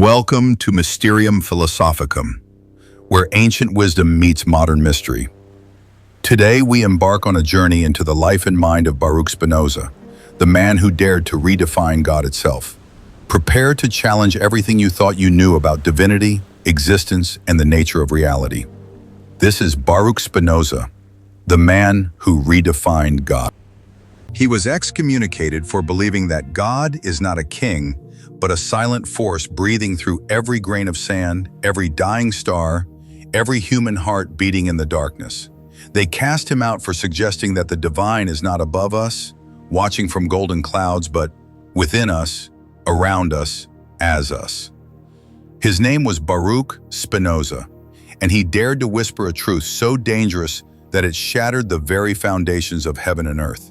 Welcome to Mysterium Philosophicum, where ancient wisdom meets modern mystery. Today we embark on a journey into the life and mind of Baruch Spinoza, the man who dared to redefine God itself. Prepare to challenge everything you thought you knew about divinity, existence, and the nature of reality. This is Baruch Spinoza, the man who redefined God. He was excommunicated for believing that God is not a king, but a silent force breathing through every grain of sand, every dying star, every human heart beating in the darkness. They cast him out for suggesting that the divine is not above us, watching from golden clouds, but within us, around us, as us. His name was Baruch Spinoza, and he dared to whisper a truth so dangerous that it shattered the very foundations of heaven and earth.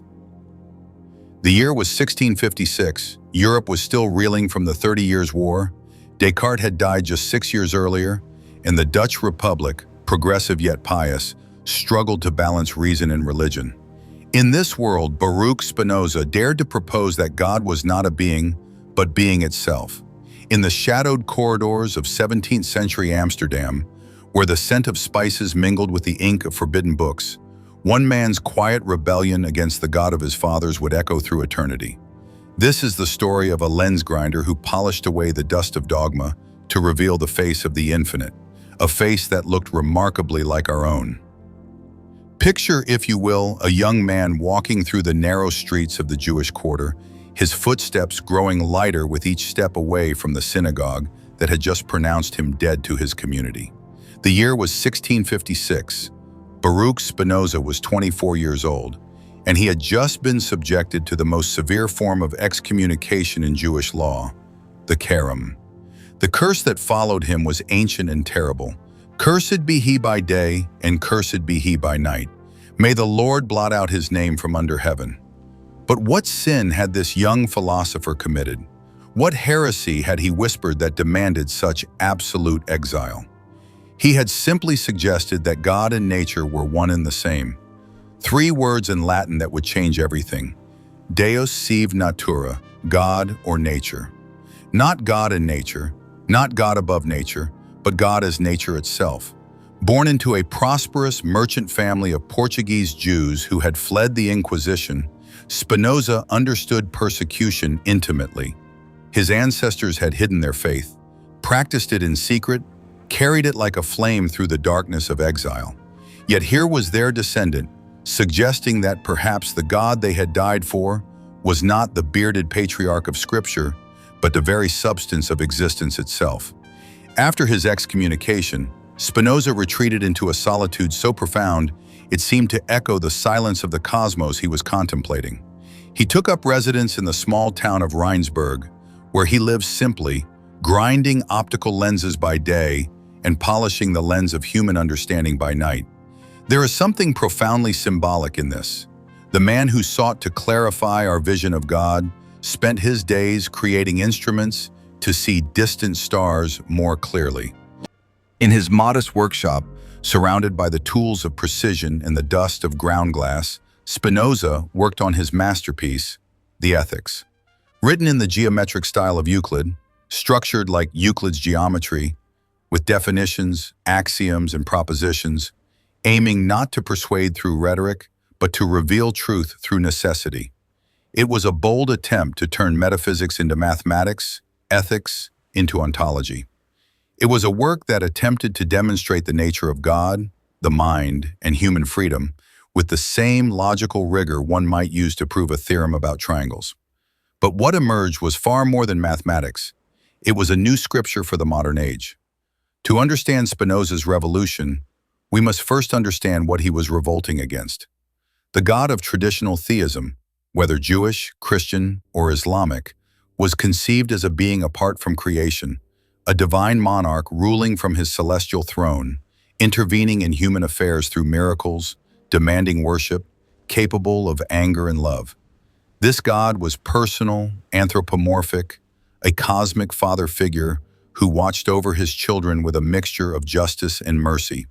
The year was 1656. Europe was still reeling from the 30 Years' War. Descartes had died just 6 years earlier, and the Dutch Republic, progressive yet pious, struggled to balance reason and religion. In this world, Baruch Spinoza dared to propose that God was not a being, but being itself. In the shadowed corridors of 17th century Amsterdam, where the scent of spices mingled with the ink of forbidden books, one man's quiet rebellion against the God of his fathers would echo through eternity. This is the story of a lens grinder who polished away the dust of dogma to reveal the face of the infinite, a face that looked remarkably like our own. Picture, if you will, a young man walking through the narrow streets of the Jewish quarter, his footsteps growing lighter with each step away from the synagogue that had just pronounced him dead to his community. The year was 1656. Baruch Spinoza was 24 years old, and he had just been subjected to the most severe form of excommunication in Jewish law, the Kerem. The curse that followed him was ancient and terrible. Cursed be he by day, and cursed be he by night. May the Lord blot out his name from under heaven. But what sin had this young philosopher committed? What heresy had he whispered that demanded such absolute exile? He had simply suggested that God and nature were one and the same. 3 words in Latin that would change everything. Deus sive natura, God or nature. Not God and nature, not God above nature, but God as nature itself. Born into a prosperous merchant family of Portuguese Jews who had fled the Inquisition, Spinoza understood persecution intimately. His ancestors had hidden their faith, practiced it in secret, carried it like a flame through the darkness of exile. Yet here was their descendant, suggesting that perhaps the God they had died for was not the bearded patriarch of Scripture, but the very substance of existence itself. After his excommunication, Spinoza retreated into a solitude so profound it seemed to echo the silence of the cosmos he was contemplating. He took up residence in the small town of Rheinsberg, where he lived simply, grinding optical lenses by day and polishing the lens of human understanding by night. There is something profoundly symbolic in this. The man who sought to clarify our vision of God spent his days creating instruments to see distant stars more clearly. In his modest workshop, surrounded by the tools of precision and the dust of ground glass, Spinoza worked on his masterpiece, the Ethics. Written in the geometric style of Euclid, structured like Euclid's geometry, with definitions, axioms, and propositions, aiming not to persuade through rhetoric, but to reveal truth through necessity. It was a bold attempt to turn metaphysics into mathematics, ethics into ontology. It was a work that attempted to demonstrate the nature of God, the mind, and human freedom with the same logical rigor one might use to prove a theorem about triangles. But what emerged was far more than mathematics. It was a new scripture for the modern age. To understand Spinoza's revolution, we must first understand what he was revolting against. The God of traditional theism, whether Jewish, Christian, or Islamic, was conceived as a being apart from creation, a divine monarch ruling from his celestial throne, intervening in human affairs through miracles, demanding worship, capable of anger and love. This God was personal, anthropomorphic, a cosmic father figure who watched over his children with a mixture of justice and mercy.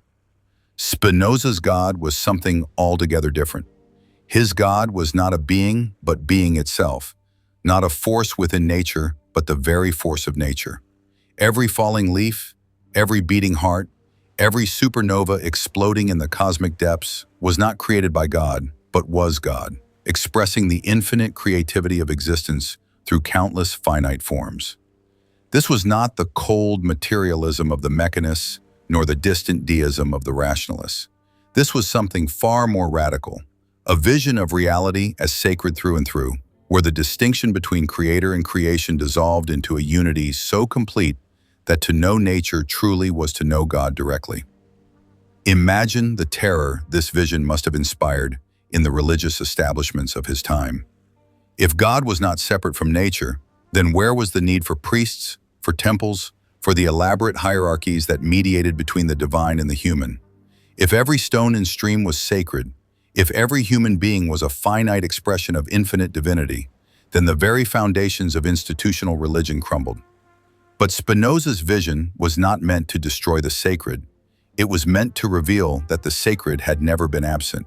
Spinoza's God was something altogether different. His God was not a being, but being itself, not a force within nature, but the very force of nature. Every falling leaf, every beating heart, every supernova exploding in the cosmic depths was not created by God, but was God, expressing the infinite creativity of existence through countless finite forms. This was not the cold materialism of the mechanists, nor the distant deism of the rationalists. This was something far more radical, a vision of reality as sacred through and through, where the distinction between creator and creation dissolved into a unity so complete that to know nature truly was to know God directly. Imagine the terror this vision must have inspired in the religious establishments of his time. If God was not separate from nature, then where was the need for priests, for temples, for the elaborate hierarchies that mediated between the divine and the human? If every stone and stream was sacred, if every human being was a finite expression of infinite divinity, then the very foundations of institutional religion crumbled. But Spinoza's vision was not meant to destroy the sacred. It was meant to reveal that the sacred had never been absent.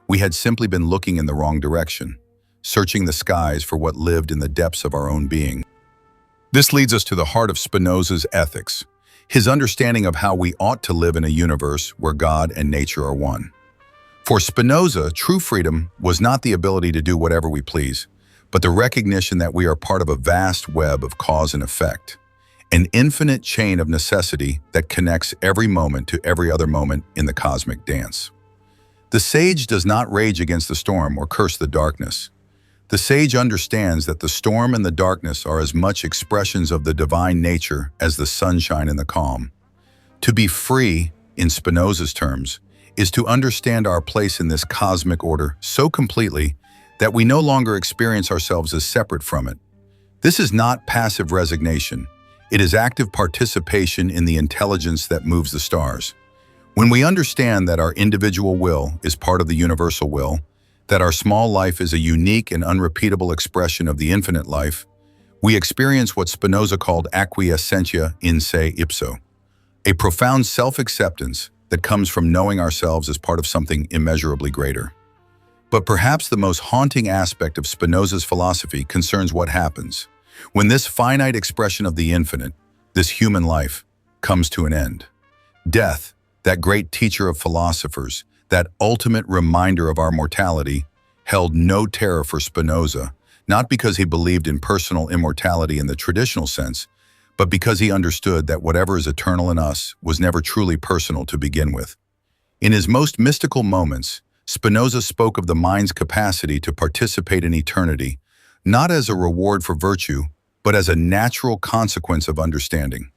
We had simply been looking in the wrong direction, searching the skies for what lived in the depths of our own being. This leads us to the heart of Spinoza's ethics, his understanding of how we ought to live in a universe where God and nature are one. For Spinoza, true freedom was not the ability to do whatever we please, but the recognition that we are part of a vast web of cause and effect, an infinite chain of necessity that connects every moment to every other moment in the cosmic dance. The sage does not rage against the storm or curse the darkness. The sage understands that the storm and the darkness are as much expressions of the divine nature as the sunshine and the calm. To be free, in Spinoza's terms, is to understand our place in this cosmic order so completely that we no longer experience ourselves as separate from it. This is not passive resignation. It is active participation in the intelligence that moves the stars. When we understand that our individual will is part of the universal will, that our small life is a unique and unrepeatable expression of the infinite life, we experience what Spinoza called acquiescentia in se ipso, a profound self-acceptance that comes from knowing ourselves as part of something immeasurably greater. But perhaps the most haunting aspect of Spinoza's philosophy concerns what happens when this finite expression of the infinite, this human life, comes to an end. Death, that great teacher of philosophers, that ultimate reminder of our mortality, held no terror for Spinoza, not because he believed in personal immortality in the traditional sense, but because he understood that whatever is eternal in us was never truly personal to begin with. In his most mystical moments, Spinoza spoke of the mind's capacity to participate in eternity, not as a reward for virtue, but as a natural consequence of understanding.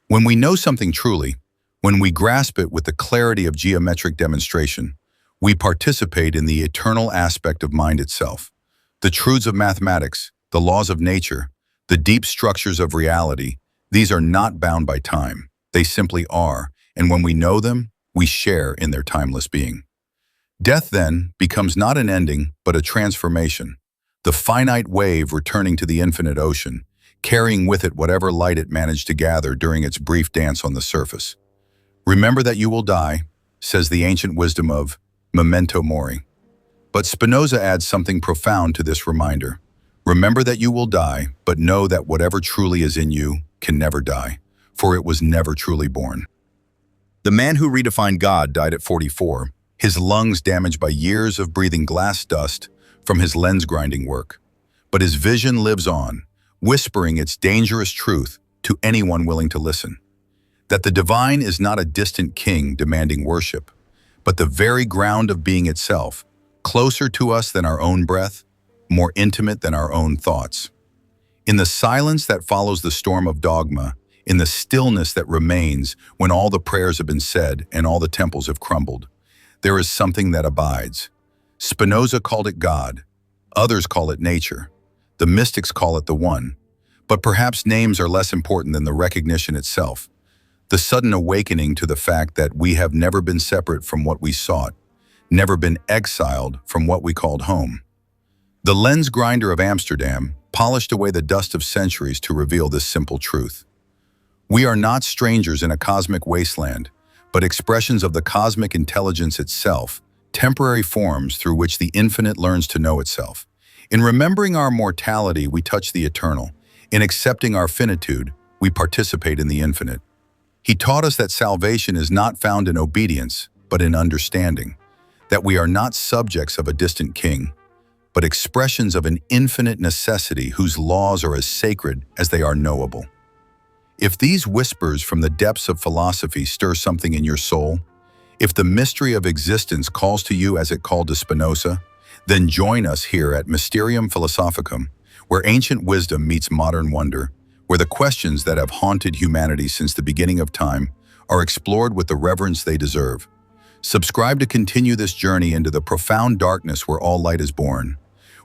When we know something truly, when we grasp it with the clarity of geometric demonstration, we participate in the eternal aspect of mind itself. The truths of mathematics, the laws of nature, the deep structures of reality, these are not bound by time. They simply are, and when we know them, we share in their timeless being. Death, then, becomes not an ending, but a transformation, the finite wave returning to the infinite ocean, carrying with it whatever light it managed to gather during its brief dance on the surface. Remember that you will die, says the ancient wisdom of memento mori. But Spinoza adds something profound to this reminder. Remember that you will die, but know that whatever truly is in you can never die, for it was never truly born. The man who redefined God died at 44, his lungs damaged by years of breathing glass dust from his lens-grinding work. But his vision lives on, whispering its dangerous truth to anyone willing to listen. That the divine is not a distant king demanding worship, but the very ground of being itself, closer to us than our own breath, more intimate than our own thoughts. In the silence that follows the storm of dogma, in the stillness that remains when all the prayers have been said and all the temples have crumbled, there is something that abides. Spinoza called it God. Others call it nature. The mystics call it the One. But perhaps names are less important than the recognition itself. The sudden awakening to the fact that we have never been separate from what we sought, never been exiled from what we called home. The lens grinder of Amsterdam polished away the dust of centuries to reveal this simple truth. We are not strangers in a cosmic wasteland, but expressions of the cosmic intelligence itself, temporary forms through which the infinite learns to know itself. In remembering our mortality, we touch the eternal. In accepting our finitude, we participate in the infinite. He taught us that salvation is not found in obedience, but in understanding, that we are not subjects of a distant king, but expressions of an infinite necessity whose laws are as sacred as they are knowable. If these whispers from the depths of philosophy stir something in your soul, if the mystery of existence calls to you as it called to Spinoza, then join us here at Mysterium Philosophicum, where ancient wisdom meets modern wonder, where the questions that have haunted humanity since the beginning of time are explored with the reverence they deserve. Subscribe to continue this journey into the profound darkness where all light is born,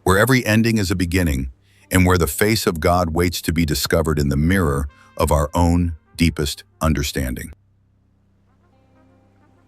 where every ending is a beginning, and where the face of God waits to be discovered in the mirror of our own deepest understanding.